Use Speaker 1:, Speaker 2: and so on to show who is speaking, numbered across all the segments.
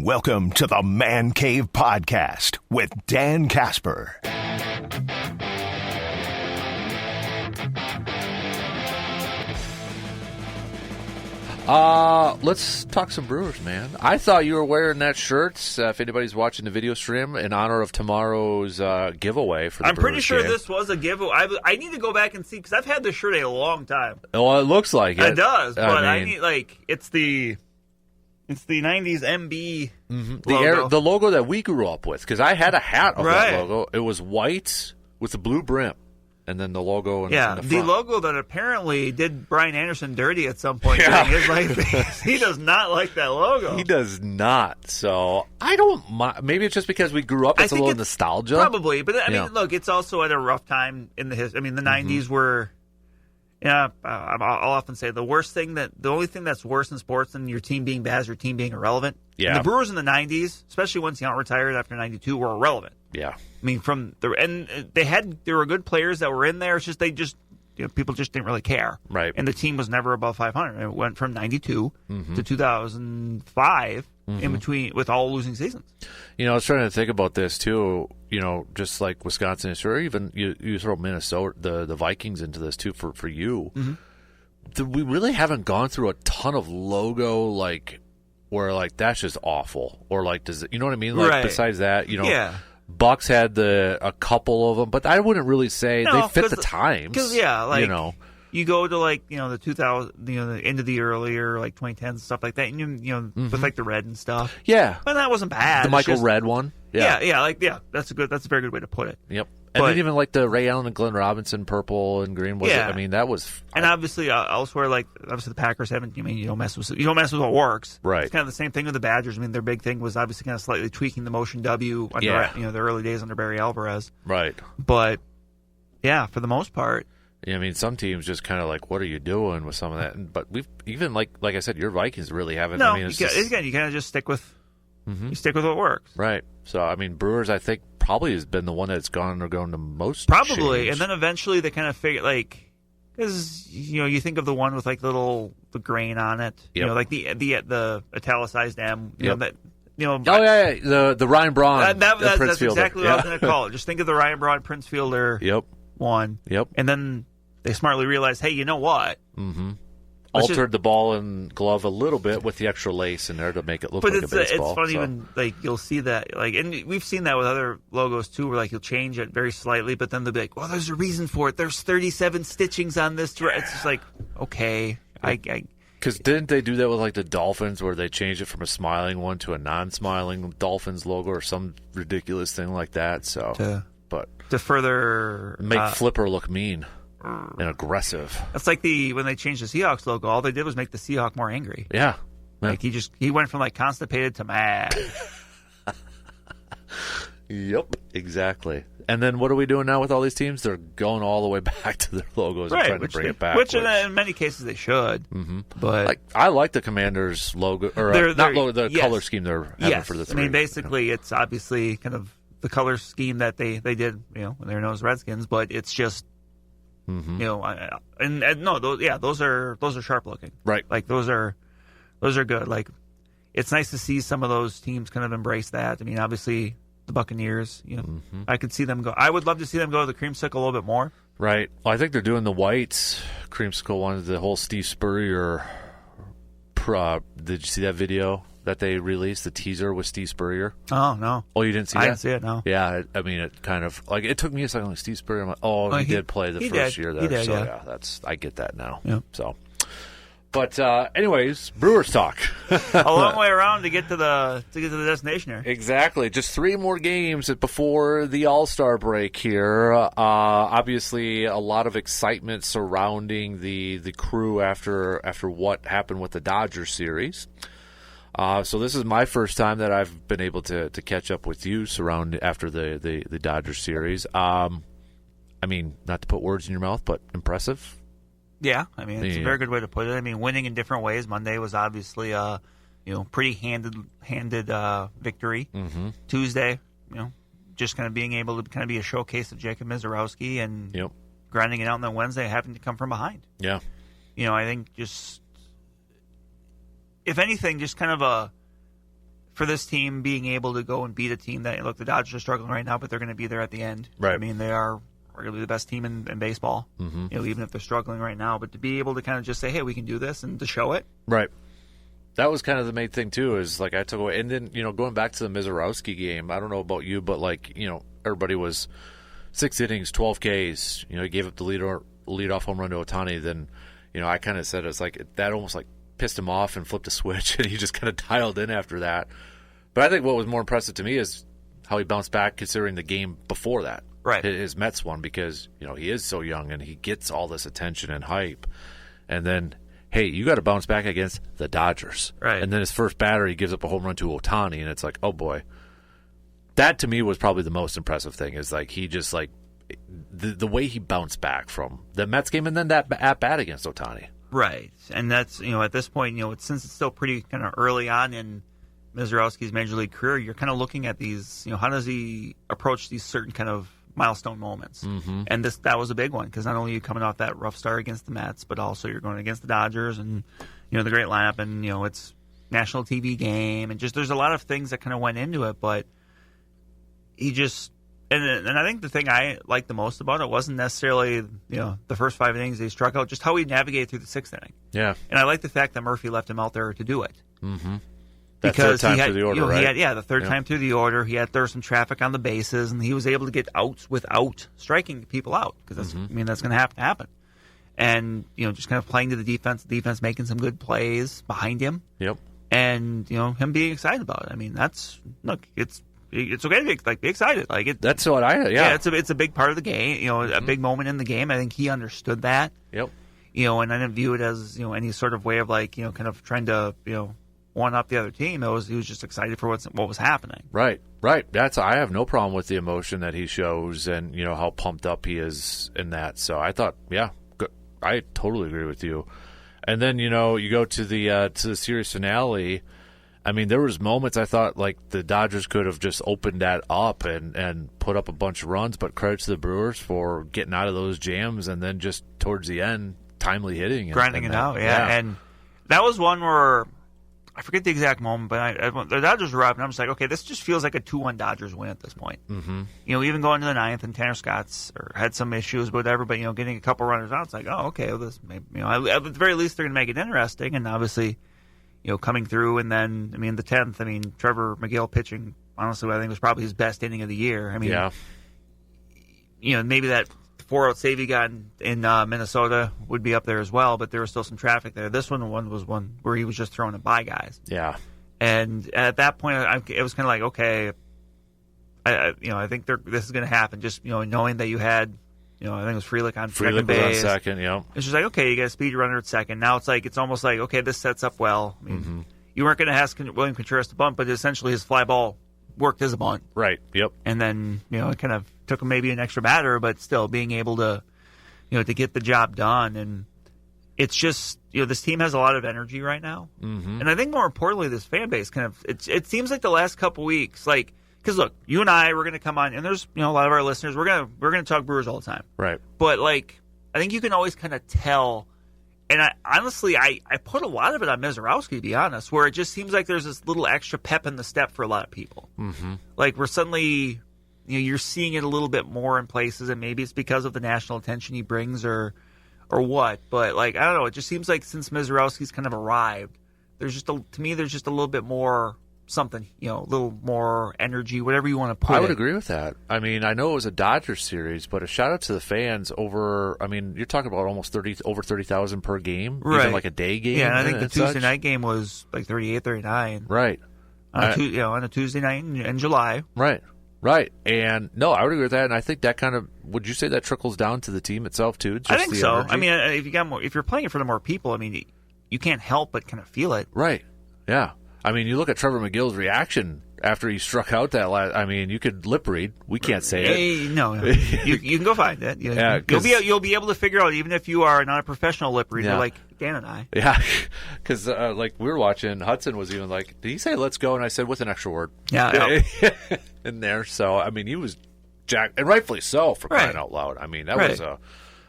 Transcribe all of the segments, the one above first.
Speaker 1: Welcome to the Man Cave Podcast with Dan Casper.
Speaker 2: Let's talk some Brewers, man. I thought you were wearing that shirt, if anybody's watching the video stream, in honor of tomorrow's giveaway for the Brewers
Speaker 3: pretty sure
Speaker 2: game.
Speaker 3: this was a giveaway. I need to go back and see, because I've had this shirt a long time.
Speaker 2: Well, it looks like it.
Speaker 3: It does, but I need, it's the 90s MB logo.
Speaker 2: The logo that we grew up with, because I had a hat of
Speaker 3: Right.
Speaker 2: that logo. It was white with a blue brim, and then the logo in the front.
Speaker 3: The logo that apparently did Brian Anderson dirty at some point during his life. He does not like that logo.
Speaker 2: He does not. So I don't mind. Maybe it's just because we grew up. It's a little nostalgia.
Speaker 3: Probably, but I mean, look, it's also at a rough time in the history. I mean, the 90s were. Yeah, I'll often say the only thing that's worse in sports than your team being bad is your team being irrelevant.
Speaker 2: Yeah.
Speaker 3: And the Brewers in the 90s, especially once Yount retired after 92, were irrelevant.
Speaker 2: Yeah.
Speaker 3: I mean, there were good players that were in there. It's just people just didn't really care.
Speaker 2: Right.
Speaker 3: And the team was never above 500. It went from 92 to 2005 in between with all losing seasons.
Speaker 2: You know, I was trying to think about this too. You know, just like Wisconsin, or even you throw Minnesota, the Vikings into this too for you. We really haven't gone through a ton of logo where that's just awful, or does it, you know what I mean? Like,
Speaker 3: right.
Speaker 2: Besides that,
Speaker 3: Yeah.
Speaker 2: Bucks had a couple of them, but I wouldn't really say they fit the times.
Speaker 3: Because you go to the 2000, the end of the earlier 2010s and stuff like that, and with the red and stuff.
Speaker 2: Yeah,
Speaker 3: but that wasn't bad.
Speaker 2: The Michael Red one.
Speaker 3: Yeah. That's a very good way to put it.
Speaker 2: Yep. And then even the Ray Allen and Glenn Robinson purple and green was. I mean, that was.
Speaker 3: And obviously elsewhere, obviously the Packers haven't. You don't mess with what works.
Speaker 2: Right.
Speaker 3: It's kind of the same thing with the Badgers. I mean, their big thing was obviously kind of slightly tweaking the motion W under the early days under Barry Alvarez.
Speaker 2: Right.
Speaker 3: But yeah, for the most part.
Speaker 2: Yeah, I mean, some teams just kind of what are you doing with some of that? But we've even like I said, your Vikings really haven't.
Speaker 3: No,
Speaker 2: I mean,
Speaker 3: you kind of just stick with. You stick with what works.
Speaker 2: Right. So, I mean, Brewers, I think, probably has been the one that's gone the most.
Speaker 3: Probably.
Speaker 2: change.
Speaker 3: And then eventually they kind of figure, because, you think of the one with, the grain on it.
Speaker 2: Yep.
Speaker 3: The italicized M.
Speaker 2: Yep.
Speaker 3: The
Speaker 2: Ryan Braun.
Speaker 3: that's
Speaker 2: Prince Fielder.
Speaker 3: exactly what I was going to call it. Just think of the Ryan Braun Prince Fielder one.
Speaker 2: Yep.
Speaker 3: And then they smartly realized, hey, you know what?
Speaker 2: Mm-hmm. Altered the ball and glove a little bit with the extra lace in there to make it look like a baseball.
Speaker 3: It's funny when you'll see that and we've seen that with other logos too, where you'll change it very slightly, but then they'll be like, well, there's a reason for it. There's 37 stitchings on this. It's just okay,
Speaker 2: Because didn't they do that with the Dolphins, where they changed it from a smiling one to a non-smiling Dolphins logo or some ridiculous thing like that? So,
Speaker 3: to further
Speaker 2: make Flipper look mean and aggressive.
Speaker 3: That's when they changed the Seahawks logo. All they did was make the Seahawk more angry.
Speaker 2: Yeah.
Speaker 3: He went from constipated to mad.
Speaker 2: Yep, exactly. And then what are we doing now with all these teams? They're going all the way back to their logos and trying to bring it back.
Speaker 3: Which in many cases they should.
Speaker 2: Mm-hmm.
Speaker 3: But
Speaker 2: I like the Commanders logo, or the color scheme they're having for the three.
Speaker 3: I mean, basically, it's obviously kind of the color scheme that they did, when they were known as Redskins. But it's just, those are sharp looking,
Speaker 2: right?
Speaker 3: Those are good. It's nice to see some of those teams kind of embrace that. I mean, obviously the Buccaneers, I could see them go. I would love to see them go to the creamsicle a little bit more.
Speaker 2: Right. Well, I think they're doing the white creamsicle one. The whole Steve Spurrier. Did you see that video that they released? The teaser with Steve Spurrier.
Speaker 3: Oh no!
Speaker 2: Oh, you didn't see that?
Speaker 3: I didn't see it. No.
Speaker 2: Yeah, I mean, it kind of it took me a second. Steve Spurrier. I'm like, he did play the first year there.
Speaker 3: He did,
Speaker 2: so I get that now.
Speaker 3: Yeah.
Speaker 2: So. But anyways, Brewers talk.
Speaker 3: A long way around to get to the destination here.
Speaker 2: Exactly. Just 3 more games before the All-Star break here. Obviously, a lot of excitement surrounding the crew after what happened with the Dodgers series. So this is my first time that I've been able to catch up with you after the Dodgers series. I mean, not to put words in your mouth, but impressive.
Speaker 3: Yeah, I mean, it's a very good way to put it. I mean, winning in different ways. Monday was obviously pretty handed victory. Mm-hmm. Tuesday, just kind of being able to kind of be a showcase of Jacob Mizorowski and grinding it out. And then Wednesday happened to come from behind.
Speaker 2: Yeah.
Speaker 3: I think just, if anything, just kind of for this team being able to go and beat a team that, look, the Dodgers are struggling right now, but they're going to be there at the end.
Speaker 2: Right.
Speaker 3: I mean, they are arguably the best team in baseball, even if they're struggling right now. But to be able to kind of just say, hey, we can do this, and to show it.
Speaker 2: Right. That was kind of the main thing, too, is like I took away. And then, going back to the Mizorowski game, I don't know about you, but everybody was 6 innings, 12 Ks. He gave up the leadoff home run to Ohtani. Then, I kind of said it's like that almost like pissed him off and flipped a switch, and he just kind of dialed in after that. But I think what was more impressive to me is how he bounced back considering the game before that.
Speaker 3: Right.
Speaker 2: His Mets one, because, he is so young and he gets all this attention and hype. And then, hey, you got to bounce back against the Dodgers.
Speaker 3: Right.
Speaker 2: And then his first batter, he gives up a home run to Ohtani, and it's like, oh, boy. That, to me, was probably the most impressive thing, is like he just like the way he bounced back from the Mets game and then that at-bat against Ohtani.
Speaker 3: Right. And that's, at this point, since it's still pretty kind of early on in Mizorowski's Major League career, you're kind of looking at these, how does he approach these certain kind of milestone moments? And that was a big one, because not only are you coming off that rough start against the Mets, but also you're going against the Dodgers and, the great lineup, and, it's national TV game, and just there's a lot of things that kind of went into it, but he just, and I think the thing I liked the most about it wasn't necessarily, the first 5 innings he struck out, just how he navigated through the 6th inning.
Speaker 2: Yeah.
Speaker 3: And I like the fact that Murphy left him out there to do it.
Speaker 2: That
Speaker 3: because
Speaker 2: third time
Speaker 3: he had,
Speaker 2: through the order, right?
Speaker 3: The third time through the order. There was some traffic on the bases, and he was able to get outs without striking people out, because that's going to have to happen. And, just kind of playing to the defense making some good plays behind him.
Speaker 2: Yep.
Speaker 3: And, him being excited about it. I mean, it's okay to be excited.
Speaker 2: That's what
Speaker 3: it's a big part of the game. A big moment in the game. I think he understood that.
Speaker 2: Yep.
Speaker 3: And I didn't view it as any sort of way of kind of trying to one up the other team. He was just excited for what was happening.
Speaker 2: Right. I have no problem with the emotion that he shows, and how pumped up he is in that. So I thought, good. I totally agree with you. And then you go to the series finale. I mean, there was moments I thought like the Dodgers could have just opened that up and put up a bunch of runs, but credit to the Brewers for getting out of those jams, and then just towards the end, timely hitting.
Speaker 3: Grinding it out, yeah. And that was one where, I forget the exact moment, but the Dodgers were up, and I'm just like, okay, this just feels like a 2-1 Dodgers win at this point. Even going to the 9th, and Tanner Scott's had some issues, whatever, but, getting a couple runners out, it's like, oh, okay, well, this maybe, at the very least, they're going to make it interesting, and obviously, coming through, and then, the 10th, Trevor McGill pitching, honestly, I think was probably his best inning of the year. Maybe that 4-out save he got in Minnesota would be up there as well, but there was still some traffic there. This one was one where he was just throwing it by guys.
Speaker 2: Yeah.
Speaker 3: And at that point, it was kind of like, okay, I think this is going to happen. Just, knowing that you had, I think it was Frelick on second base.
Speaker 2: Was on second, yeah.
Speaker 3: It's just like, okay, you got a speed runner at second. Now it's almost like, okay, this sets up well. You weren't going to ask William Contreras to bunt, but essentially his fly ball worked as a bunt.
Speaker 2: Right, yep.
Speaker 3: And then, it kind of took him maybe an extra batter, but still being able to, to get the job done. And it's just, this team has a lot of energy right now. And I think more importantly, this fan base it seems like the last couple weeks, because look, you and I, we're going to come on, and there's a lot of our listeners. We're going to talk Brewers all the time,
Speaker 2: right?
Speaker 3: But I think you can always kind of tell. And I put a lot of it on Mizorowski, to be honest, where it just seems like there's this little extra pep in the step for a lot of people. We're suddenly, you're seeing it a little bit more in places, and maybe it's because of the national attention he brings, or what. But I don't know. It just seems like since Mizorowski's kind of arrived, there's just a little bit more something, a little more energy, whatever you want to put.
Speaker 2: I would agree with that. I know it was a Dodgers series, but a shout out to the fans over. You're talking about almost over 30,000 per game,
Speaker 3: right?
Speaker 2: Even like a day game.
Speaker 3: Yeah, and I think the Tuesday night game was 38, 39.
Speaker 2: Right.
Speaker 3: On a Tuesday night in July.
Speaker 2: Right. And no, I would agree with that. And I think that kind of, would you say that trickles down to the team itself too?
Speaker 3: I think so.
Speaker 2: Energy?
Speaker 3: If you're playing it for the more people, you can't help but kind of feel it.
Speaker 2: Right. Yeah. You look at Trevor McGill's reaction after he struck out that last. You could lip read. We can't say it.
Speaker 3: No. You can go find it. You'll be able to figure out, even if you are not a professional lip reader, like Dan and I.
Speaker 2: Yeah, because we were watching. Hudson was even like, "Did he say let's go?" And I said with an extra word.
Speaker 3: Yeah.
Speaker 2: In there, so he was jacked, and rightfully so, for crying out loud. That was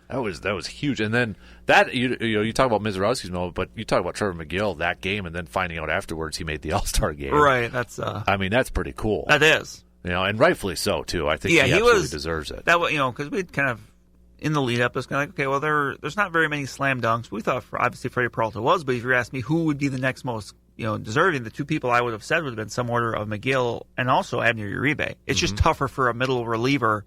Speaker 2: That was huge. And then that you talk about Mizorowski's moment, but you talk about Trevor McGill that game, and then finding out afterwards he made the All-Star game.
Speaker 3: Right. That's.
Speaker 2: That's pretty cool.
Speaker 3: That is.
Speaker 2: And rightfully so too. I think he absolutely deserves it.
Speaker 3: That because we'd kind of in the lead up, it's kind of like, okay, well there's not very many slam dunks. We thought obviously Freddie Peralta was, but if you asked me who would be the next most deserving, the two people I would have said would have been some order of McGill and also Abner Uribe. It's just tougher for a middle reliever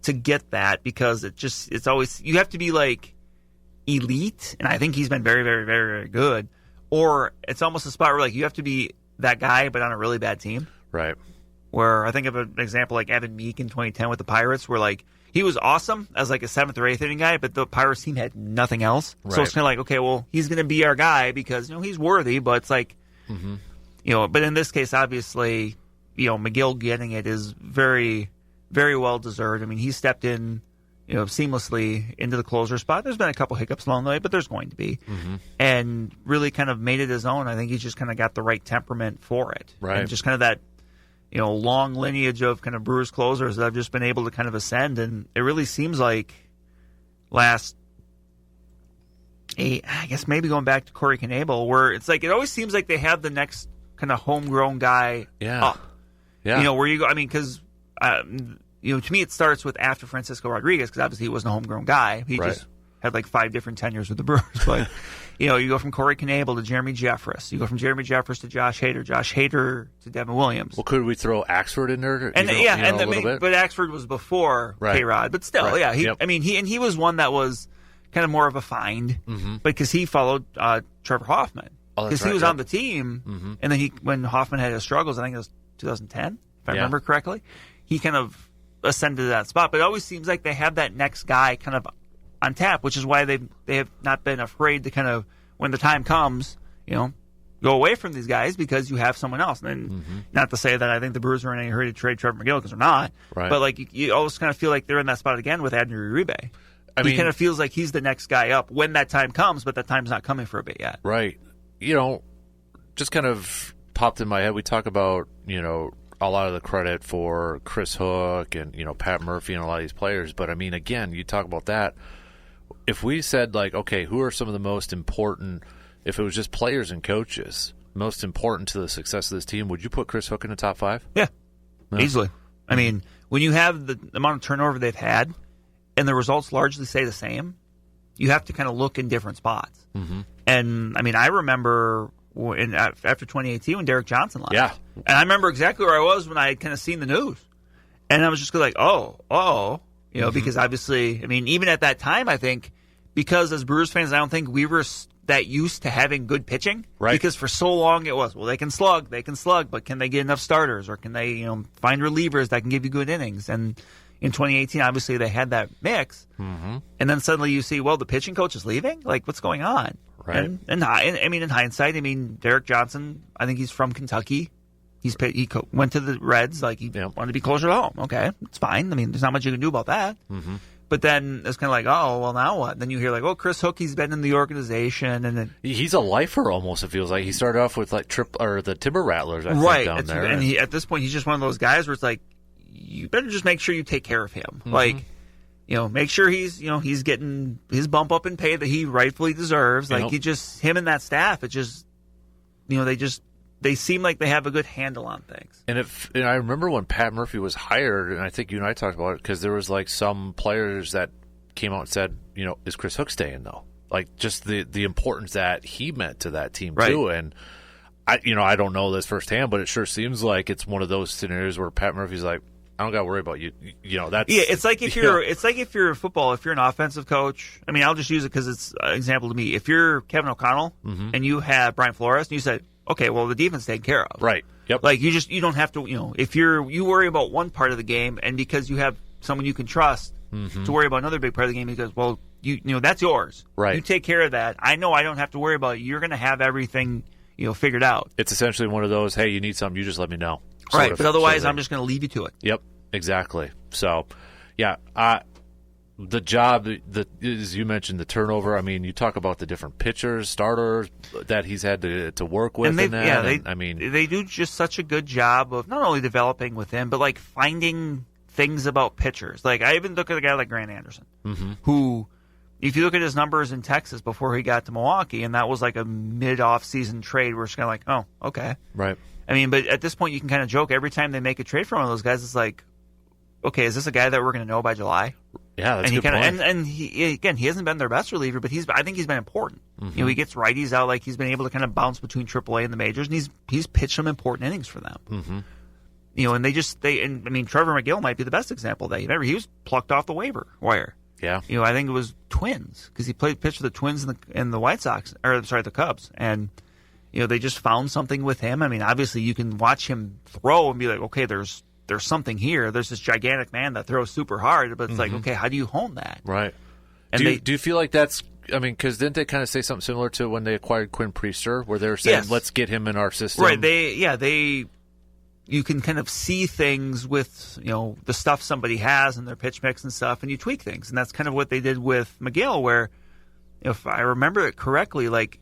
Speaker 3: to get that because it's always you have to be like elite, and I think he's been very, very, very, very good. Or it's almost a spot where like you have to be that guy, but on a really bad team.
Speaker 2: Right.
Speaker 3: Where I think of an example like Evan Meek in 2010 with the Pirates, where like he was awesome as like a 7th or 8th inning guy, but the Pirates team had nothing else. Right. So it's kind of like, okay, well, he's going to be our guy because he's worthy, but it's like, but in this case, obviously, McGill getting it is very, very well deserved. I mean, he stepped in, seamlessly into the closer spot. There's been a couple hiccups along the way, but there's going to be, and really kind of made it his own. I think he's just kind of got the right temperament for it,
Speaker 2: right?
Speaker 3: And just kind of that. Long lineage of kind of Brewers closers that have just been able to kind of ascend. And it really seems like last I guess maybe going back to Corey Knebel, where it's like it always seems like they have the next kind of homegrown guy up. Yeah. Where you go, I mean, because, to me it starts with after Francisco Rodriguez, because obviously he wasn't a homegrown guy. He just had like 5 different tenures with the Brewers. But, you go from Corey Knebel to Jeremy Jeffress. You go from Jeremy Jeffress to Josh Hader. Josh Hader to Devin Williams.
Speaker 2: Well, could we throw Axford in there?
Speaker 3: A little bit? But Axford was before K-Rod. But still, he was one that was kind of more of a find because he followed Trevor Hoffman. Because he was on the team, and then when Hoffman had his struggles, I think it was 2010, if I remember correctly, he kind of ascended to that spot. But it always seems like they have that next guy kind of on tap, which is why they have not been afraid to kind of, when the time comes, go away from these guys because you have someone else. And not to say that I think the Brewers are in any hurry to trade Trevor McGill, because they're not. Right. But like you always kind of feel like they're in that spot again with Abner Uribe. He kind of feels like he's the next guy up when that time comes, but that time's not coming for a bit yet.
Speaker 2: Right. Just kind of popped in my head. We talk about, a lot of the credit for Chris Hook and, Pat Murphy and a lot of these players. But, I mean, again, you talk about that. If we said, like, okay, who are some of the most important, if it was just players and coaches, most important to the success of this team, would you put Chris Hook in the top 5?
Speaker 3: Yeah, easily. I mean, when you have the amount of turnover they've had and the results largely stay the same, you have to kind of look in different spots. And, I mean, I remember after 2018 when Derek Johnson left.
Speaker 2: Yeah.
Speaker 3: And I remember exactly where I was when I had kind of seen the news. And I was just like, because obviously, I mean, even at that time, I think, because as Brewers fans, I don't think we were that used to having good pitching. Right. Because for so long it was, they can slug, but can they get enough starters? Or can they, find relievers that can give you good innings? And in 2018, obviously, they had that mix. And then suddenly you see, the pitching coach is leaving? Like, what's going on?
Speaker 2: Right.
Speaker 3: And I mean, in hindsight, Derek Johnson, I think he's from Kentucky. He went to the Reds, like he wanted to be closer to home. Okay, it's fine. I mean, there's not much you can do about that. But then it's kind of like, now what? Then you hear like, Chris Hook, he's been in the organization, and then
Speaker 2: he's a lifer almost. It feels like he started off with like the Timber Rattlers, I think, down there.
Speaker 3: And at this point, he's just one of those guys where it's like, you better just make sure you take care of him. Like, make sure he's getting his bump up in pay that he rightfully deserves. Like him and that staff, it just, they seem like they have a good handle on things. And
Speaker 2: I remember when Pat Murphy was hired, and I think you and I talked about it, because there was like some players that came out and said, is Chris Hook staying though? Like just the importance that he meant to that team too. And I don't know this firsthand, but it sure seems like it's one of those scenarios where Pat Murphy's like, I don't got to worry about you. That's
Speaker 3: it's like if you're in football, if you're an offensive coach. I mean, I'll just use it because it's an example to me. If you're Kevin O'Connell and you have Brian Flores, and you said, okay, well, the defense is taken care of.
Speaker 2: Right. Yep.
Speaker 3: Like you don't have to. If you worry about one part of the game, and because you have someone you can trust to worry about another big part of the game, because that's yours.
Speaker 2: Right.
Speaker 3: You take care of that. I know I don't have to worry about it. You're going to have everything figured out.
Speaker 2: It's essentially one of those, hey, you need something, you just let me know.
Speaker 3: Right, but otherwise, I'm just going to leave you to it.
Speaker 2: Yep, exactly. So, yeah, the job, as you mentioned, the turnover. I mean, you talk about the different pitchers, starters that he's had to work with.
Speaker 3: They do just such a good job of not only developing with him, but like finding things about pitchers. Like I even look at a guy like Grant Anderson, who if you look at his numbers in Texas before he got to Milwaukee, and that was like a mid-off-season trade where it's kind of like, oh, okay.
Speaker 2: Right.
Speaker 3: I mean, but at this point, you can kind of joke every time they make a trade for one of those guys, it's like, okay, is this a guy that we're going to know by July?
Speaker 2: Yeah, that's
Speaker 3: and
Speaker 2: a good point.
Speaker 3: And he, again, he hasn't been their best reliever, but I think he's been important. He gets righties out, like he's been able to kind of bounce between AAA and the majors, and he's pitched some important innings for them. And Trevor McGill might be the best example of that. Remember, he was plucked off the waiver wire.
Speaker 2: Yeah.
Speaker 3: I think it was Twins, because he pitched for the Twins and the White Sox, the Cubs, and they just found something with him. I mean, obviously you can watch him throw and be like, okay, there's something here. There's this gigantic man that throws super hard, but it's like, okay, how do you hone that?
Speaker 2: Right.
Speaker 3: And
Speaker 2: do you feel like that's, I mean, because didn't they kind of say something similar to when they acquired Quinn Priester, where they were saying, let's get him in our system?
Speaker 3: Right. You can kind of see things with, the stuff somebody has in their pitch mix and stuff, and you tweak things. And that's kind of what they did with McGill, where, if I remember it correctly, like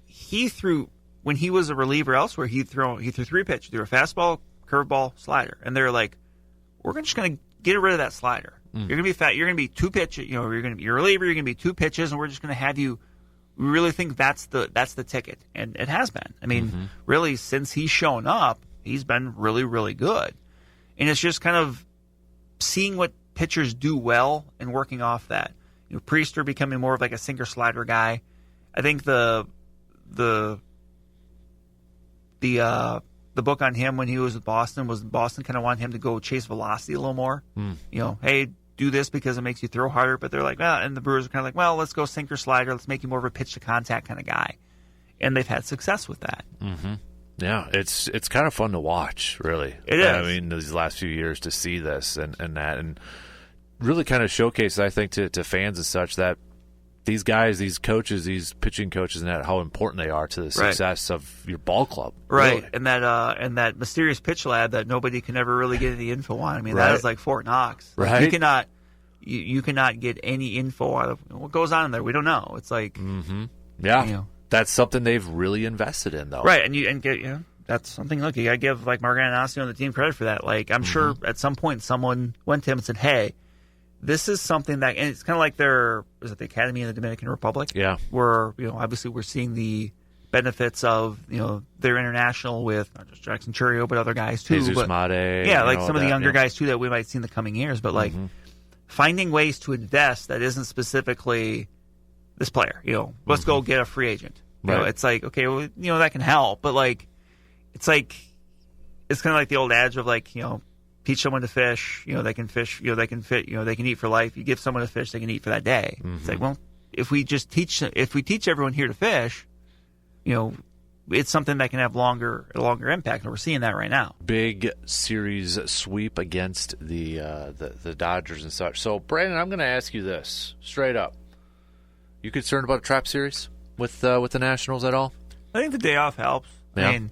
Speaker 3: when he was a reliever elsewhere, he threw 3 pitches. He threw a fastball, curveball, slider. And they're like, we're just going to get rid of that slider. You're going to be fat. You're going to be 2 pitches. You're going to be a reliever. You're going to be 2 pitches, and we're just going to have you. We really think that's the ticket, and it has been. I mean, really, since he's shown up, he's been really, really good. And it's just kind of seeing what pitchers do well and working off that. Priester becoming more of like a sinker slider guy. I think the book on him when he was with Boston was Boston kind of wanted him to go chase velocity a little more. Hey, do this because it makes you throw harder. But they're like, well, and the Brewers are kind of like, well, let's go sinker slider. Let's make you more of a pitch to contact kind of guy. And they've had success with that.
Speaker 2: Yeah, it's kind of fun to watch, really.
Speaker 3: It is.
Speaker 2: I mean, these last few years to see this and that, and really kind of showcase, I think, to fans and such, that these guys, these coaches, these pitching coaches, and that how important they are to the success of your ball club.
Speaker 3: Right,
Speaker 2: really.
Speaker 3: and that mysterious pitch lab that nobody can ever really get any info on. I mean, that is like Fort Knox.
Speaker 2: Right.
Speaker 3: You cannot get any info out of what goes on in there. We don't know. It's like,
Speaker 2: yeah. That's something they've really invested in, though.
Speaker 3: Right, that's something. Look, you got to give like Mark Anastasio and the team credit for that. Like, I'm sure at some point someone went to him and said, "Hey, this is something that," and it's kind of like the Academy in the Dominican Republic.
Speaker 2: Yeah,
Speaker 3: where obviously we're seeing the benefits of their international with not just Jackson Churio but other guys too.
Speaker 2: Jesus Mate,
Speaker 3: like some of the younger guys too that we might see in the coming years. But like finding ways to invest that isn't specifically this player, let's go get a free agent. It's like, okay, well, that can help, but like, it's kind of like the old adage of like, teach someone to fish, they can fish, they can fit, they can eat for life. You give someone a fish, they can eat for that day. It's like, well, if we teach everyone here to fish, it's something that can have a longer impact, and we're seeing that right now.
Speaker 2: Big series sweep against the Dodgers and such. So, Brandon, I'm going to ask you this straight up. You concerned about a trap series with the Nationals at all?
Speaker 3: I think the day off helps.
Speaker 2: Yeah.
Speaker 3: I mean,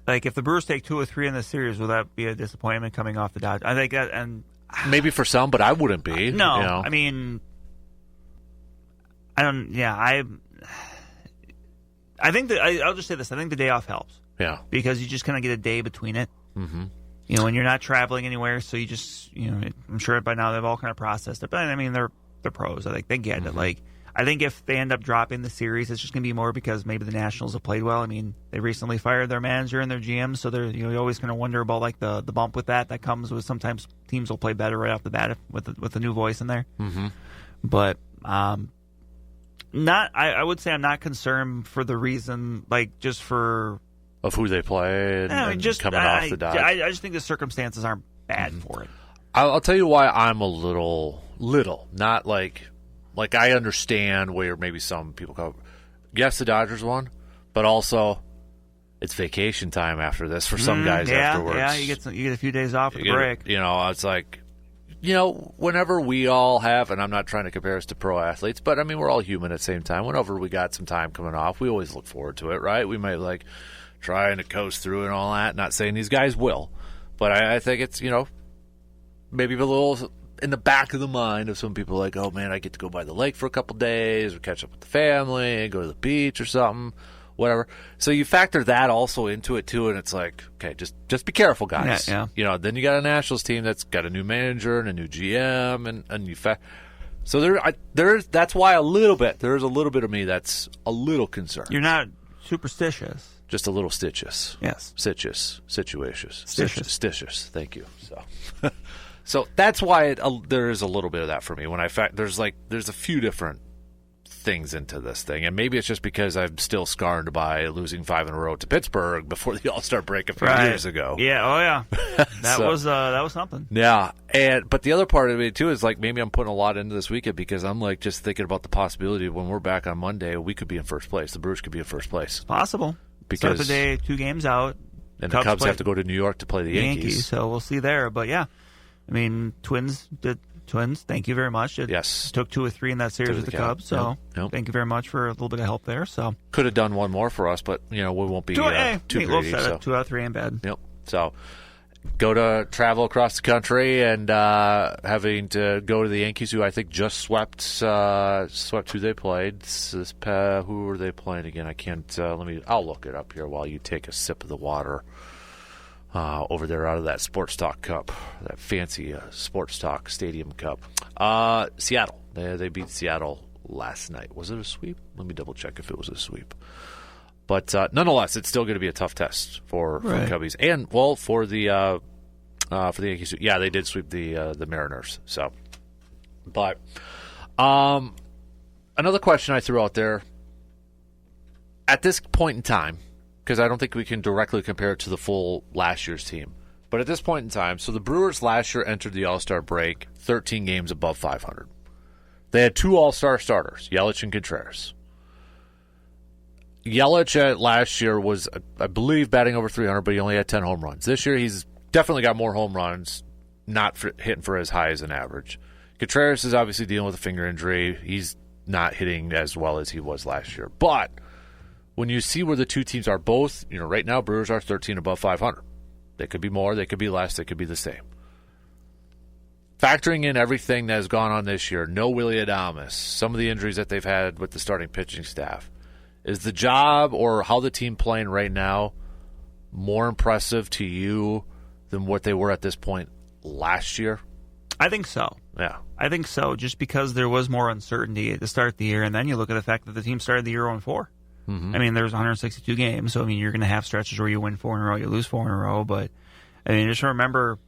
Speaker 3: like if the Brewers take 2 or 3 in the series, will that be a disappointment coming off the Dodgers? I think that, and
Speaker 2: maybe for some, but I wouldn't be.
Speaker 3: No, I mean, I don't. Yeah, I think that I'll just say this. I think the day off helps.
Speaker 2: Yeah,
Speaker 3: because you just kind of get a day between it. And you're not traveling anywhere, so you just I'm sure by now they've all kind of processed it. But I mean, they're pros. I think they get it. Like, I think if they end up dropping the series, it's just going to be more because maybe the Nationals have played well. I mean, they recently fired their manager and their GM, so they're you always kind of wonder about like the bump with that comes with sometimes teams will play better right off the bat with the new voice in there. But I would say I'm not concerned for the reason like just for
Speaker 2: of who they play and just coming off the Dodge.
Speaker 3: I just think the circumstances aren't bad for it.
Speaker 2: I'll tell you why I'm a little, not like I understand where maybe some people go, yes, the Dodgers won, but also it's vacation time after this for some guys afterwards.
Speaker 3: Yeah, you get a few days off with a break.
Speaker 2: It's like, whenever we all have, and I'm not trying to compare us to pro athletes, but I mean, we're all human at the same time. Whenever we got some time coming off, we always look forward to it, right? We might like trying to coast through and all that. Not saying these guys will, but I think it's, maybe a little in the back of the mind of some people like, oh, man, I get to go by the lake for a couple days or catch up with the family, go to the beach or something, whatever. So you factor that also into it, too, and it's like, okay, just be careful, guys.
Speaker 3: Yeah.
Speaker 2: Then you got a Nationals team that's got a new manager and a new GM, and you So that's why there's a little bit of me that's a little concerned.
Speaker 3: You're not superstitious.
Speaker 2: Just a little stitches.
Speaker 3: Yes.
Speaker 2: Stitches. Thank you. So that's why there is a little bit of that for me. When there's a few different things into this thing, and maybe it's just because I'm still scarred by losing 5 in a row to Pittsburgh before the All-Star break a few years ago.
Speaker 3: Yeah, oh yeah, that was something.
Speaker 2: Yeah, but the other part of it too is like maybe I'm putting a lot into this weekend because I'm like just thinking about the possibility of when we're back on Monday, we could be in first place. The Brewers could be in first place.
Speaker 3: It's possible
Speaker 2: because
Speaker 3: start the day 2 games out,
Speaker 2: and the Cubs have to go to New York to play the Yankees.
Speaker 3: So we'll see there. But yeah, I mean, Twins. Thank you very much.
Speaker 2: Yes,
Speaker 3: took 2 or 3 in that series with the Cubs. So
Speaker 2: yep.
Speaker 3: Thank you very much for a little bit of help there. So
Speaker 2: could have done one more for us, but we won't be too greedy. So.
Speaker 3: 2 out of 3 ain't bad.
Speaker 2: Yep. So go to travel across the country and having to go to the Yankees, who I think just swept who they played. Who were they playing again? I can't. I'll look it up here while you take a sip of the water. Over there out of that Sports Talk Cup, that fancy Sports Talk Stadium Cup. Seattle. They beat Seattle last night. Was it a sweep? Let me double check if it was a sweep. But nonetheless, it's still going to be a tough test for Cubbies. And, for the Yankees. Yeah, they did sweep the Mariners. So, but another question I threw out there, at this point in time, because I don't think we can directly compare it to the full last year's team. But at this point in time, so the Brewers last year entered the All-Star break 13 games above 500. They had 2 All-Star starters, Yelich and Contreras. Yelich last year was, I believe, batting over 300, but he only had 10 home runs. This year he's definitely got more home runs, not hitting for as high as an average. Contreras is obviously dealing with a finger injury. He's not hitting as well as he was last year. But when you see where the two teams are both, right now Brewers are 13 above 500. They could be more, they could be less, they could be the same. Factoring in everything that has gone on this year, no Willy Adames, some of the injuries that they've had with the starting pitching staff, is the job or how the team playing right now more impressive to you than what they were at this point last year?
Speaker 3: I think so.
Speaker 2: Yeah.
Speaker 3: I think so, just because there was more uncertainty at the start of the year, and then you look at the fact that the team started the year 0-4.
Speaker 2: Mm-hmm.
Speaker 3: I mean, there's 162 games, so you're going to have stretches where you win 4 in a row, you lose 4 in a row. But just remember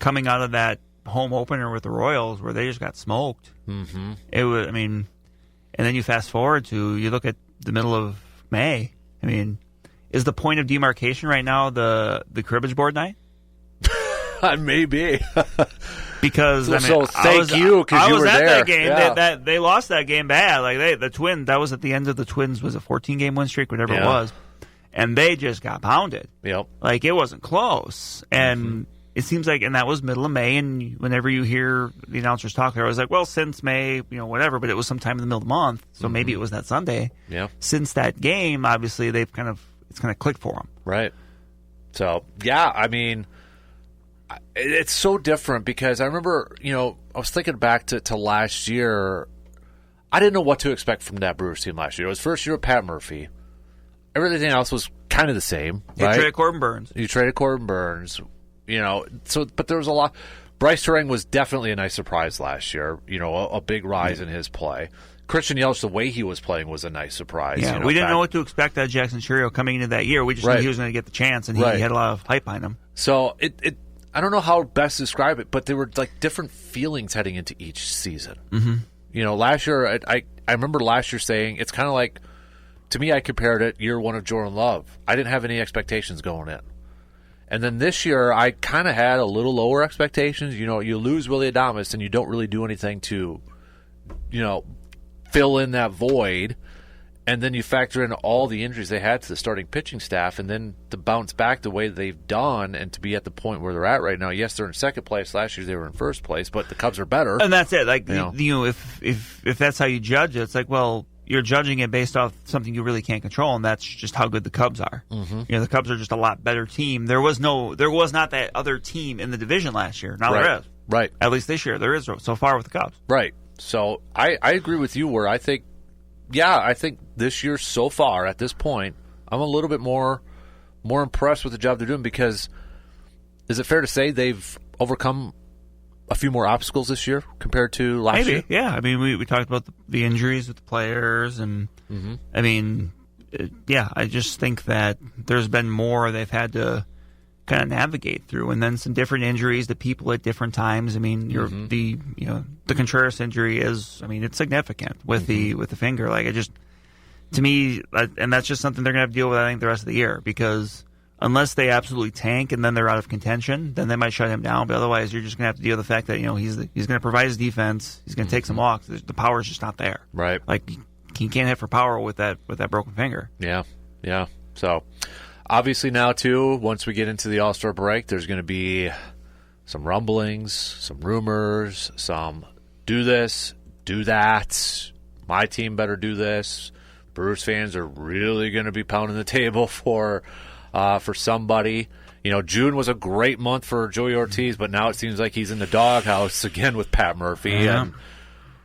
Speaker 3: coming out of that home opener with the Royals where they just got smoked.
Speaker 2: Mm-hmm.
Speaker 3: It was, and then you fast forward to you look at the middle of May. Is the point of demarcation right now the cribbage board night?
Speaker 2: Maybe.
Speaker 3: Because
Speaker 2: thank you because you were there.
Speaker 3: That game. Yeah. They lost that game bad. Like the Twins. That was at the end of the Twins. Was a 14-game win streak, whatever it was, and they just got pounded.
Speaker 2: Yep.
Speaker 3: Like it wasn't close, and it seems like, and that was middle of May. And whenever you hear the announcers talk, I was like, well, since May, whatever. But it was sometime in the middle of the month, so maybe it was that Sunday.
Speaker 2: Yeah. Since
Speaker 3: that game, obviously it's kind of clicked for them.
Speaker 2: Right. So yeah, it's so different because I remember, I was thinking back to last year. I didn't know what to expect from that Brewers team last year. It was first year of Pat Murphy. Everything else was kind of the same.
Speaker 3: You
Speaker 2: right?
Speaker 3: traded Corbin Burns.
Speaker 2: But there was a lot. Bryce Terang was definitely a nice surprise last year. A big rise in his play. Christian Yelich, the way he was playing was a nice surprise.
Speaker 3: Yeah, we didn't know what to expect out of Jackson Chourio coming into that year. We just knew he was going to get the chance, and he had a lot of hype behind him.
Speaker 2: So I don't know how best to describe it, but there were like different feelings heading into each season.
Speaker 3: Mm-hmm.
Speaker 2: Last year, I remember last year saying it's kind of like, to me, I compared it year 1 of Jordan Love. I didn't have any expectations going in. And then this year, I kind of had a little lower expectations. You lose Willy Adames, and you don't really do anything to, fill in that void. And then you factor in all the injuries they had to the starting pitching staff, and then to bounce back the way they've done and to be at the point where they're at right now. Yes, they're in second place. Last year they were in first place, but the Cubs are better.
Speaker 3: And that's it. Like, if that's how you judge it, it's like, well, you're judging it based off something you really can't control, and that's just how good the Cubs are.
Speaker 2: Mm-hmm.
Speaker 3: The Cubs are just a lot better team. There was not that other team in the division last year. Now there is.
Speaker 2: Right.
Speaker 3: At least this year there is so far with the Cubs.
Speaker 2: Right. So I agree with you where I think this year so far at this point, I'm a little bit more impressed with the job they're doing because is it fair to say they've overcome a few more obstacles this year compared to last year?
Speaker 3: Yeah. I mean, we talked about the injuries with the players, and I mean, I just think that there's been more they've had to kind of navigate through, and then some different injuries to people at different times. I mean, the Contreras injury is, I mean, it's significant with the finger. Like, it just, to me, and that's just something they're gonna have to deal with, I think, the rest of the year, because unless they absolutely tank and then they're out of contention, then they might shut him down. But otherwise, you're just going to have to deal with the fact that, he's going to provide his defense. He's going to take some walks. The power's just not there.
Speaker 2: Right.
Speaker 3: Like, he can't hit for power with that broken finger.
Speaker 2: Yeah. So, obviously now, too, once we get into the All-Star break, there's going to be some rumblings, some rumors, some do this, do that. My team better do this. Brewers fans are really going to be pounding the table for somebody. June was a great month for Joey Ortiz, but now it seems like he's in the doghouse again with Pat Murphy.
Speaker 3: Yeah.
Speaker 2: And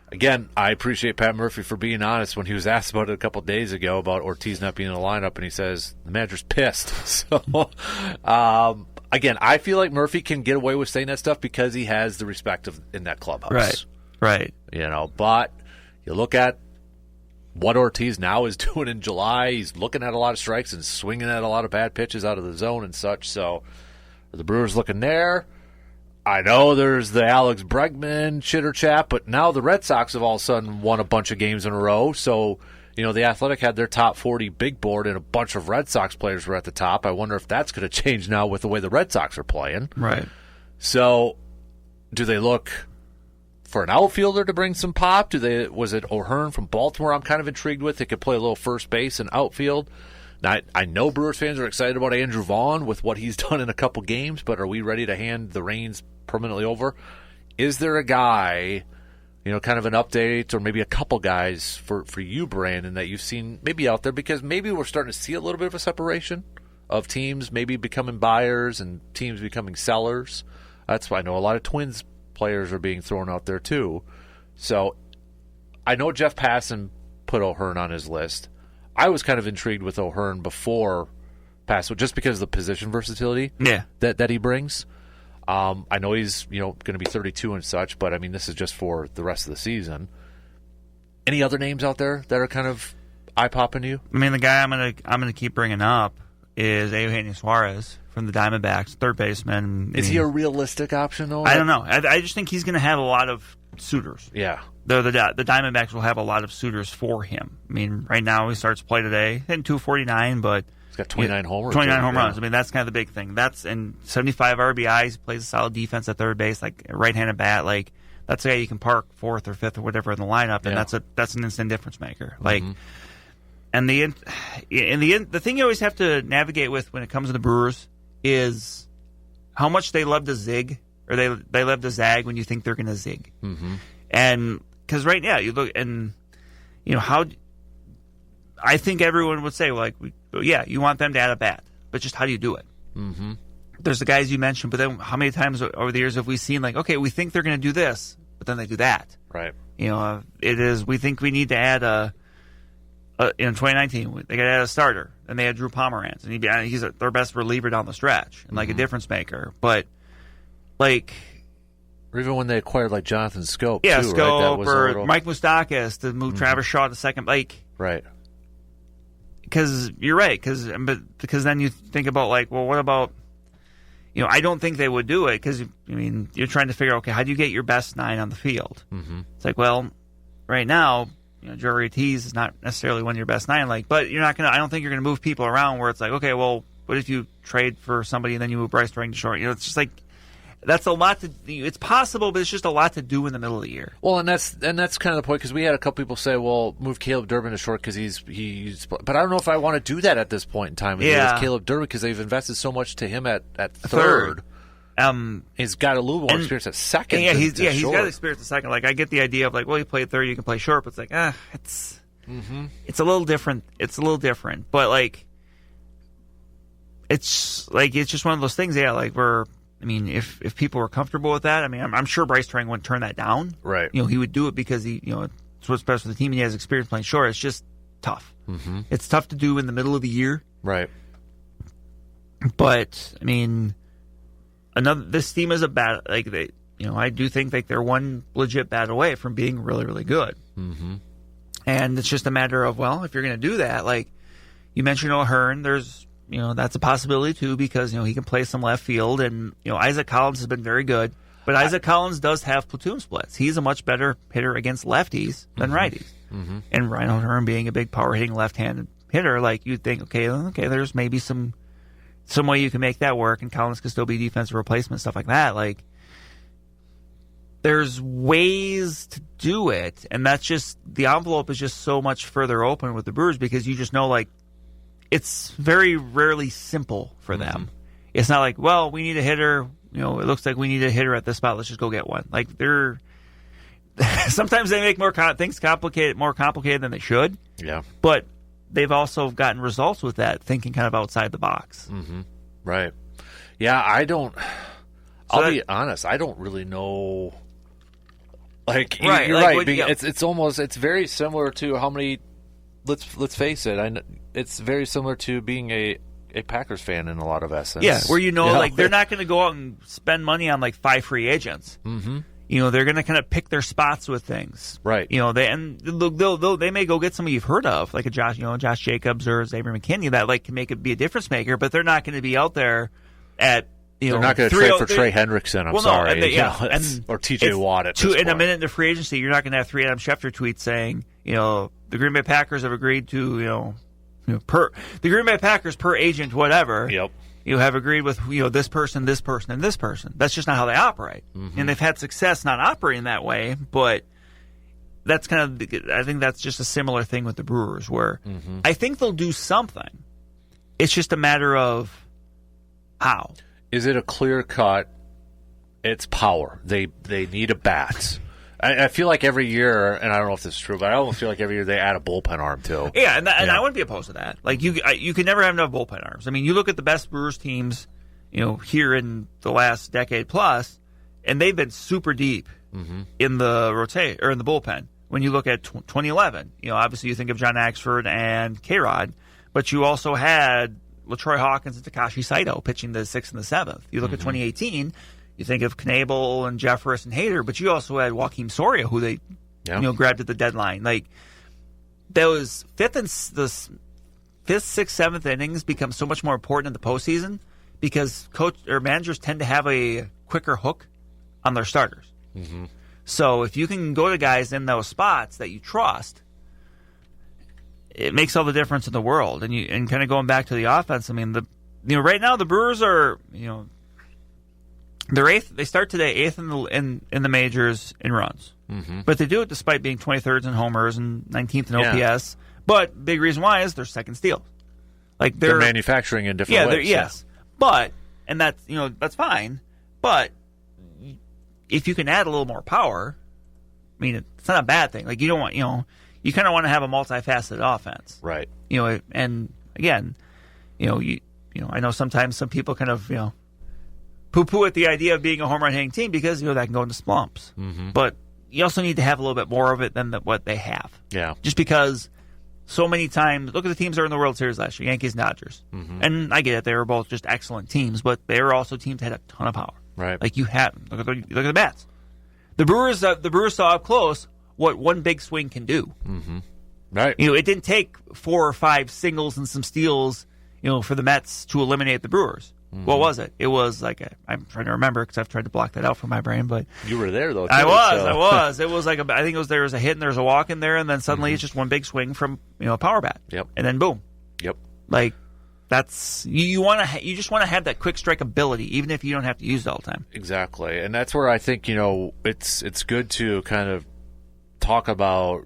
Speaker 2: again, I appreciate Pat Murphy for being honest when he was asked about it a couple of days ago about Ortiz not being in the lineup, and he says the manager's pissed. So, again, I feel like Murphy can get away with saying that stuff because he has the respect in that clubhouse.
Speaker 3: Right.
Speaker 2: But you look at what Ortiz now is doing in July. He's looking at a lot of strikes and swinging at a lot of bad pitches out of the zone and such. So the Brewers looking there. I know there's the Alex Bregman chitter chat, but now the Red Sox have all of a sudden won a bunch of games in a row. So, the Athletic had their top 40 big board, and a bunch of Red Sox players were at the top. I wonder if that's going to change now with the way the Red Sox are playing.
Speaker 3: Right.
Speaker 2: So do they look for an outfielder to bring some pop? Was it O'Hearn from Baltimore I'm kind of intrigued with? They could play a little first base and outfield. Now, I know Brewers fans are excited about Andrew Vaughn with what he's done in a couple games, but are we ready to hand the reins permanently over? Is there a guy, kind of an update, or maybe a couple guys for you, Brandon, that you've seen maybe out there? Because maybe we're starting to see a little bit of a separation of teams maybe becoming buyers and teams becoming sellers. That's why I know a lot of Twins players are being thrown out there too. So I know Jeff Passan put O'Hearn on his list. I was kind of intrigued with O'Hearn before Passan, just because of the position versatility that he brings. I know he's going to be 32 and such, but I mean, this is just for the rest of the season. Any other names out there that are kind of eye popping to you?
Speaker 3: I mean, the guy I'm gonna keep bringing up is Eugenio Suarez from the Diamondbacks, third baseman.
Speaker 2: Is he a realistic option, though?
Speaker 3: I don't know. I just think he's going to have a lot of suitors.
Speaker 2: Yeah.
Speaker 3: The Diamondbacks will have a lot of suitors for him. I mean, right now he starts play today, hitting 249, but
Speaker 2: he's got 29 homers.
Speaker 3: 29 home runs. I mean, that's kind of the big thing. And 75 RBIs, plays a solid defense at third base, like a right-handed bat. Like, that's a guy you can park fourth or fifth or whatever in the lineup, and that's an instant difference maker. Like, and the thing you always have to navigate with when it comes to the Brewers is how much they love to zig, or they love to zag when you think they're going to zig. And because right now you look, and how I think everyone would say, like, you want them to add a bat, but just how do you do it? There's the guys you mentioned, but then how many times over the years have we seen, like, okay, we think they're going to do this, but then they do that?
Speaker 2: Right.
Speaker 3: We think we need to add in 2019, they got to add a starter, and they had Drew Pomeranz, and he's their best reliever down the stretch, and like a difference maker. But like,
Speaker 2: or even when they acquired like Jonathan Scope,
Speaker 3: too,
Speaker 2: Scope,
Speaker 3: right? Or Mike Moustakas to move Travis Shaw to second, like,
Speaker 2: right?
Speaker 3: Because you're right, because then you think about, like, well, what about, I don't think they would do it, because you're trying to figure out, okay, how do you get your best 9 on the field? It's like, well, right now, Joey Ortiz is not necessarily one of your best 9, like, but you're not gonna. I don't think you're gonna move people around where it's like, okay, well, what if you trade for somebody and then you move Bryce Strang to short? It's just like, that's a lot to. It's possible, but it's just a lot to do in the middle of the year.
Speaker 2: Well, and that's kind of the point, because we had a couple people say, well, move Caleb Durbin to short because he's. But I don't know if I want to do that at this point in time with Caleb Durbin, because they've invested so much to him at third. He's got a little more experience at second.
Speaker 3: Yeah, he's got experience at second. Like, I get the idea of, like, well, you play third, you can play short, but it's like, it's a little different. It's a little different, but like, it's just one of those things. Yeah, like, if people were comfortable with that, I'm sure Bryce Strang wouldn't turn that down.
Speaker 2: Right.
Speaker 3: He would do it because it's what's best for the team, and he has experience playing short. It's just tough. It's tough to do in the middle of the year.
Speaker 2: Right.
Speaker 3: But this team is a bad, like, I do think like they're one legit bat away from being really, really good.
Speaker 2: Mm-hmm.
Speaker 3: And it's just a matter of, well, if you're going to do that, like you mentioned O'Hearn, there's, that's a possibility too because, he can play some left field. And, Isaac Collins has been very good. But Isaac Collins does have platoon splits. He's a much better hitter against lefties than righties.
Speaker 2: Mm-hmm.
Speaker 3: And Ryan O'Hearn being a big power-hitting left-handed hitter, like you'd think, okay, there's maybe some way you can make that work, and Collins could still be defensive replacement, stuff like that. Like, there's ways to do it, and that's just the envelope is just so much further open with the Brewers because you just know, like, it's very rarely simple for them. It's not like, well, we need a hitter. It looks like we need a hitter at this spot. Let's just go get one. Like sometimes they make things more complicated than they should.
Speaker 2: Yeah.
Speaker 3: But they've also gotten results with that, thinking kind of outside the box.
Speaker 2: Mm-hmm. Right. Yeah, I'll be honest. I don't really know. Like,
Speaker 3: right,
Speaker 2: you're
Speaker 3: like,
Speaker 2: right. It's very similar to how many. Let's face it. It's very similar to being a Packers fan in a lot of essence.
Speaker 3: Yeah, where like they're not going to go out and spend money on like 5 free agents.
Speaker 2: Mm-hmm.
Speaker 3: They're going to kind of pick their spots with things.
Speaker 2: Right.
Speaker 3: They may go get somebody you've heard of, like a Josh Jacobs or Xavier McKinney that like can be a difference maker, but they're not going to be out there at
Speaker 2: they're not going to trade for Trey Hendrickson. I'm sorry. Or T.J. Watt at this point.
Speaker 3: In a minute into free agency, you're not going to have 3 Adam Schefter tweets saying, the Green Bay Packers have agreed to, per the Green Bay Packers per agent, whatever.
Speaker 2: Yep.
Speaker 3: Have agreed with this person, this person, and this person. That's just not how they operate, and they've had success not operating that way. But that's I think that's just a similar thing with the Brewers, where I think they'll do something. It's just a matter of how.
Speaker 2: Is it a clear cut? It's power. They need a bat. I feel like every year, and I don't know if this is true, but I almost feel like every year they add a bullpen arm too.
Speaker 3: Yeah, and I wouldn't be opposed to that. Like you can never have enough bullpen arms. I mean, you look at the best Brewers teams, here in the last decade plus, and they've been super deep in the in the bullpen. When you look at 2011, obviously you think of John Axford and K-Rod, but you also had LaTroy Hawkins and Takashi Saito pitching the 6th and the 7th. You look at 2018. You think of Knebel and Jeffress and Hader, but you also had Joaquim Soria, who they, grabbed at the deadline. Like those 5th, 6th, 7th innings become so much more important in the postseason because managers tend to have a quicker hook on their starters. Mm-hmm. So if you can go to guys in those spots that you trust, it makes all the difference in the world. And kind of going back to the offense, I mean, right now the Brewers are, they're 8th. They start today 8th in the majors in runs, but they do it despite being 23rd in homers and 19th in OPS. Yeah. But big reason why is they're second steals. Like they're
Speaker 2: manufacturing in different ways.
Speaker 3: Yes, but that's fine. But if you can add a little more power, I mean it's not a bad thing. Like you don't want you kind of want to have a multifaceted offense,
Speaker 2: right?
Speaker 3: And again, I know sometimes some people kind of poo-poo at the idea of being a home run hitting team because that can go into slumps. Mm-hmm. But you also need to have a little bit more of it than what they have.
Speaker 2: Yeah.
Speaker 3: Just because so many times, look at the teams that were in the World Series last year, Yankees and Dodgers. Mm-hmm. And I get it, they were both just excellent teams, but they were also teams that had a ton of power.
Speaker 2: Right.
Speaker 3: Like look at the bats. The Brewers saw up close what one big swing can do.
Speaker 2: Mm-hmm. Right.
Speaker 3: It didn't take 4 or 5 singles and some steals, for the Mets to eliminate the Brewers. Mm-hmm. What was it? It was like I'm trying to remember because I've tried to block that out from my brain. But
Speaker 2: you were there though. Too,
Speaker 3: I was. It was like I think it was there was a hit and there was a walk in there, and then suddenly it's just one big swing from a power bat.
Speaker 2: Yep.
Speaker 3: And then boom.
Speaker 2: Yep.
Speaker 3: Like that's you just want to have that quick strike ability, even if you don't have to use it all the time.
Speaker 2: Exactly, and that's where I think it's good to kind of talk about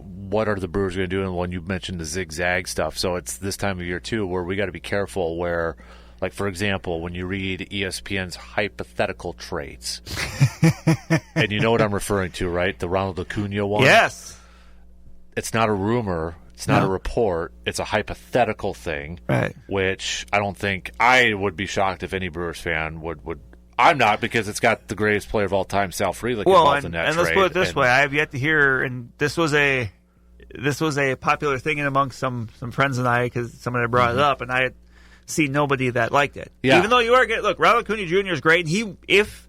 Speaker 2: what are the Brewers going to do, and when you mentioned the zigzag stuff. So it's this time of year too where we got to be careful where. Like, for example, when you read ESPN's hypothetical trades, and you know what I'm referring to, right? The Ronald Acuna one?
Speaker 3: Yes.
Speaker 2: It's not a rumor. It's not a report. It's a hypothetical thing,
Speaker 3: right?
Speaker 2: Which I don't think I would be shocked if any Brewers fan would. I'm not, because it's got the greatest player of all time, Sal Frelick, involved in that trade.
Speaker 3: And let's put it this way. I have yet to hear, and this was a popular thing amongst some friends and I, because someone had brought it up, and I had see nobody that liked it.
Speaker 2: Yeah.
Speaker 3: Even though you are getting, look, Ronald Acuna Jr. is great. And if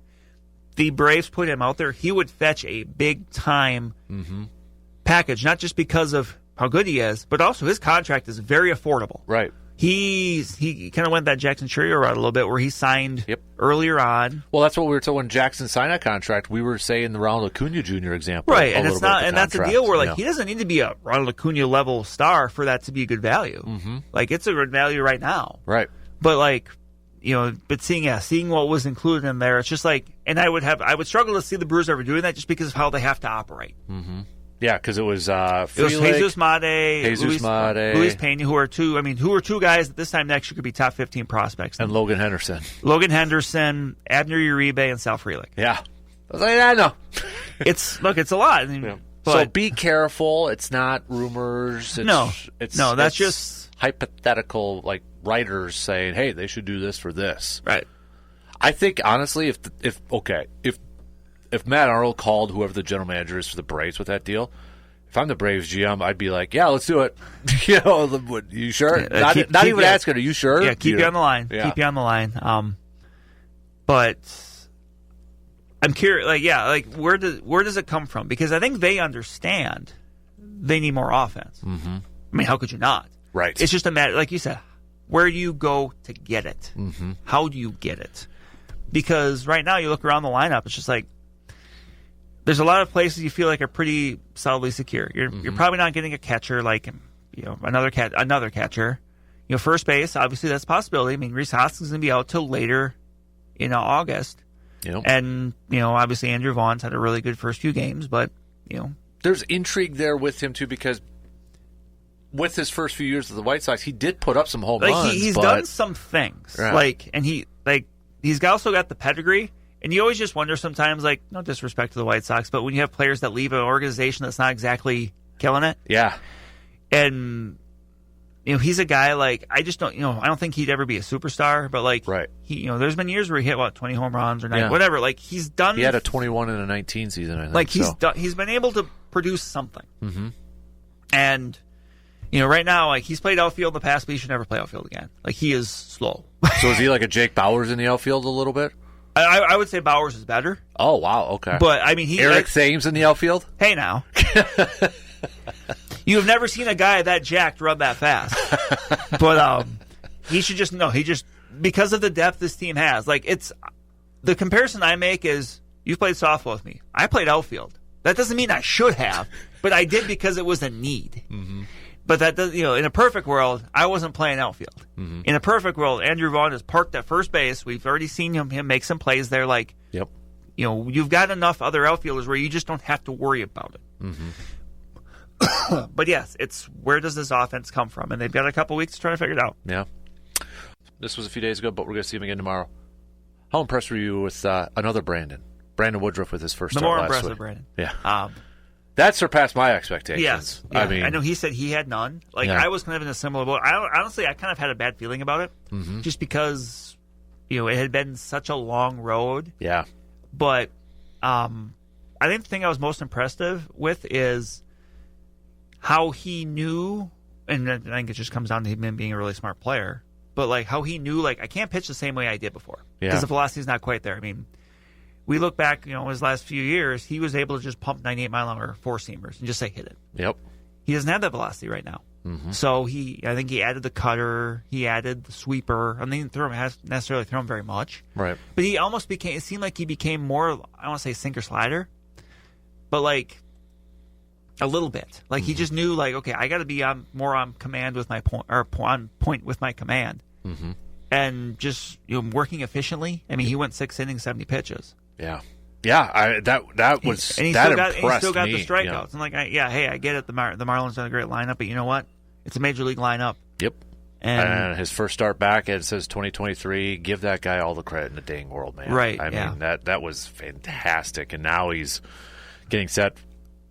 Speaker 3: the Braves put him out there, he would fetch a big-time package, not just because of how good he is, but also his contract is very affordable.
Speaker 2: Right.
Speaker 3: He kind of went that Jackson Chourio route a little bit, where he signed earlier on.
Speaker 2: Well, that's what we were told when Jackson signed that contract. We were saying the Ronald Acuna Jr. example,
Speaker 3: right? And it's not, and that's a deal where
Speaker 2: yeah.
Speaker 3: he doesn't need to be a Ronald Acuna level star for that to be a good value. Like it's a good value right now,
Speaker 2: right?
Speaker 3: But but seeing what was included in there, it's just like, and I would struggle to see the Brewers ever doing that just because of how they have to operate.
Speaker 2: Yeah, because it was
Speaker 3: Jesus Mate, Luis Pena, who are two guys that this time next year could be top 15 prospects.
Speaker 2: And Logan Henderson,
Speaker 3: Abner Uribe, and Sal Frelick.
Speaker 2: Yeah, I was like, I know.
Speaker 3: It's a lot. But,
Speaker 2: so be careful. It's not rumors.
Speaker 3: That's just
Speaker 2: hypothetical, like writers saying, "Hey, they should do this for this."
Speaker 3: Right.
Speaker 2: I think honestly, if Matt Arnold called whoever the general manager is for the Braves with that deal, if I'm the Braves GM, I'd be like, yeah, let's do it. You sure? Not even asking, are you sure?
Speaker 3: Yeah, keep you on the line.
Speaker 2: Yeah.
Speaker 3: Keep you on the line. But I'm curious, where does it come from? Because I think they understand they need more offense. I mean, how could you not?
Speaker 2: Right.
Speaker 3: It's just a matter, like you said, where do you go to get it? How do you get it? Because right now you look around the lineup, it's just like, there's a lot of places you feel like are pretty solidly secure. You're probably not getting a catcher like another catcher. First base, obviously that's a possibility. I mean, Rhys Hoskins is going to be out till later in August.
Speaker 2: Yep.
Speaker 3: And obviously Andrew Vaughn's had a really good first few games, but
Speaker 2: there's intrigue there with him too, because with his first few years of the White Sox, he did put up some home runs.
Speaker 3: He's done some things,
Speaker 2: right.
Speaker 3: He's also got the pedigree. And you always just wonder sometimes, no disrespect to the White Sox, but when you have players that leave an organization that's not exactly killing it.
Speaker 2: Yeah.
Speaker 3: And, he's a guy, I just don't, I don't think he'd ever be a superstar, but,
Speaker 2: right.
Speaker 3: he, there's been years where he hit, 20 home runs or 9, whatever. He's done.
Speaker 2: He had a 21 and a 19 season, I think.
Speaker 3: He's been able to produce something. And, right now, he's played outfield in the past, but he should never play outfield again. He is slow.
Speaker 2: So is he like a Jake Bauers in the outfield a little bit?
Speaker 3: I would say Bowers is better.
Speaker 2: Oh, wow, okay.
Speaker 3: But, I mean,
Speaker 2: Eric Thames in the outfield?
Speaker 3: Hey, now. You have never seen a guy that jacked run that fast. But he should just know. Because of the depth this team has, it's the comparison I make is, you've played softball with me. I played outfield. That doesn't mean I should have, but I did because it was a need. But that does, in a perfect world, I wasn't playing outfield. In a perfect world, Andrew Vaughn is parked at first base. We've already seen him make some plays there.
Speaker 2: Yep.
Speaker 3: You've got enough other outfielders where you just don't have to worry about it. But yes, it's where does this offense come from? And they've got a couple weeks to try to figure it out.
Speaker 2: Yeah. This was a few days ago, but we're going to see him again tomorrow. How impressed were you with another Brandon Woodruff with his first start last week?
Speaker 3: The more impressive Brandon.
Speaker 2: Yeah. That surpassed my expectations.
Speaker 3: Yes. Yeah. I know he said he had none. I was kind of in a similar boat. Honestly, I kind of had a bad feeling about it. Just because, it had been such a long road.
Speaker 2: Yeah.
Speaker 3: But I think the thing I was most impressed with is how he knew, and I think it just comes down to him being a really smart player, but how he knew, I can't pitch the same way I did before. Because the velocity's not quite there. I mean, we look back, his last few years, he was able to just pump 98-mile-an-hour four-seamers and just say hit it.
Speaker 2: Yep.
Speaker 3: He doesn't have that velocity right now. So I think he added the cutter, he added the sweeper. I mean, he didn't necessarily throw him very much.
Speaker 2: Right.
Speaker 3: But he almost became, it seemed like he became more, I don't want to say sinker slider, but a little bit. He just knew, okay, I got to be more on command with my point, or on point with my command. And just, working efficiently. I mean, he went 6 innings, 70 pitches.
Speaker 2: Yeah. Yeah, that was
Speaker 3: and he
Speaker 2: that
Speaker 3: still got,
Speaker 2: impressed
Speaker 3: he still got
Speaker 2: me.
Speaker 3: the strikeouts. And I get it. The Marlins done a great lineup, but you know what? It's a major league lineup.
Speaker 2: Yep. And his first start back, it says 2023. Give that guy all the credit in the dang world, man.
Speaker 3: Right.
Speaker 2: I mean, that was fantastic. And now he's getting set.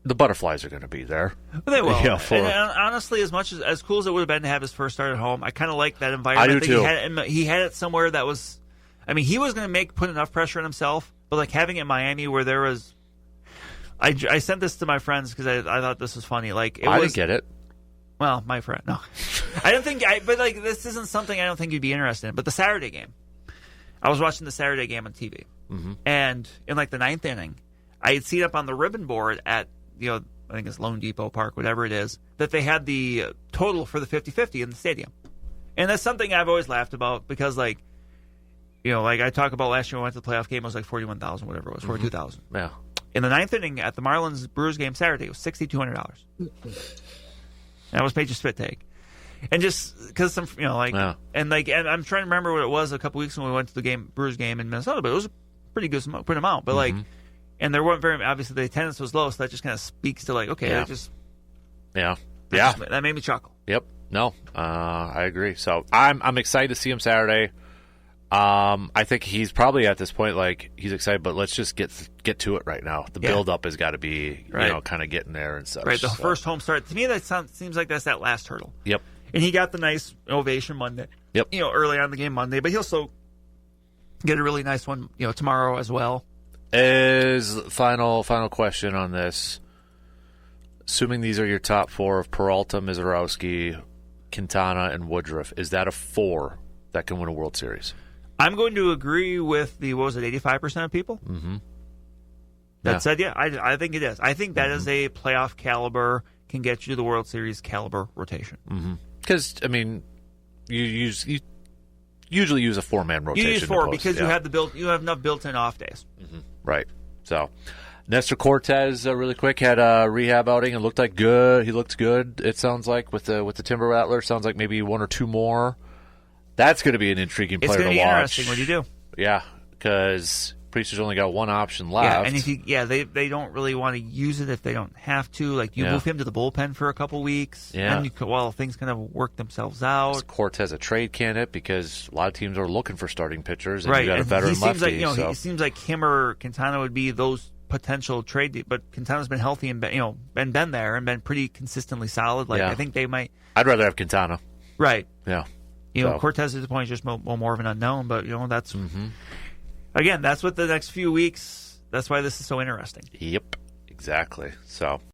Speaker 2: The butterflies are going to be there.
Speaker 3: They will. And honestly, as cool as it would have been to have his first start at home, I kind of like that environment.
Speaker 2: I do
Speaker 3: too. He had it somewhere that was. I mean, he was going to put enough pressure on himself, but having it in Miami where there was. I sent this to my friends because I thought this was funny. I
Speaker 2: didn't get it.
Speaker 3: Well, my friend, no, I don't think. But this isn't something I don't think you'd be interested in. But the Saturday game, I was watching the Saturday game on TV, and in like the 9th inning, I had seen up on the ribbon board at, I think it's Lone Depot Park, whatever it is, that they had the total for the 50-50 in the stadium. And that's something I've always laughed about because, like I talked about last year when we went to the playoff game, it was like 41,000, whatever it was, 42,000.
Speaker 2: Yeah.
Speaker 3: In the 9th inning at the Marlins-Brewers game Saturday, it was $6,200. That was Page's spit take. And just because and I'm trying to remember what it was a couple weeks when we went to the Brewers game in Minnesota, but it was a pretty good amount. But and there weren't obviously the attendance was low, so that just kind of speaks to that made me chuckle.
Speaker 2: Yep. No, I agree. So I'm excited to see him Saturday. I think he's probably at this point he's excited, but let's just get to it right now. The build up has got to be kind of getting there and such.
Speaker 3: Right. The first home start to me seems like that's that last hurdle.
Speaker 2: Yep.
Speaker 3: And he got the nice ovation Monday.
Speaker 2: Yep.
Speaker 3: Early on in the game Monday, but he'll still get a really nice one tomorrow as well.
Speaker 2: Is final question on this. Assuming these are your top 4 of Peralta, Mizorowski, Quintana, and Woodruff, is that a 4 that can win a World Series?
Speaker 3: I'm going to agree with 85% of people that said, I think it is. I think that is a playoff caliber, can get you to the World Series caliber rotation.
Speaker 2: Because, you usually use a 4-man rotation.
Speaker 3: You use 4 because you have enough built-in off days.
Speaker 2: Right. So, Nestor Cortez, really quick, had a rehab outing and looked like good. He looked good. It sounds like with the Timber Rattler. Sounds like maybe 1 or 2 more. That's going to be an intriguing player to watch.
Speaker 3: It's going to be interesting. What do you do?
Speaker 2: Yeah, because Priesters only got 1 option left.
Speaker 3: Yeah, and if they don't really want to use it if they don't have to. Like you move him to the bullpen for a couple weeks.
Speaker 2: Yeah.
Speaker 3: And while things kind of work themselves out.
Speaker 2: Is Cortez a trade candidate because a lot of teams are looking for starting pitchers, and
Speaker 3: right.
Speaker 2: you got a veteran lefty.
Speaker 3: It seems like him or Quintana would be those potential trade, but Quintana's been healthy and been there and been pretty consistently solid. I think they might.
Speaker 2: I'd rather have Quintana.
Speaker 3: Right.
Speaker 2: Yeah.
Speaker 3: Cortez at this point is just more of an unknown, but that's again, that's what the next few weeks. That's why this is so interesting.
Speaker 2: Yep, exactly. So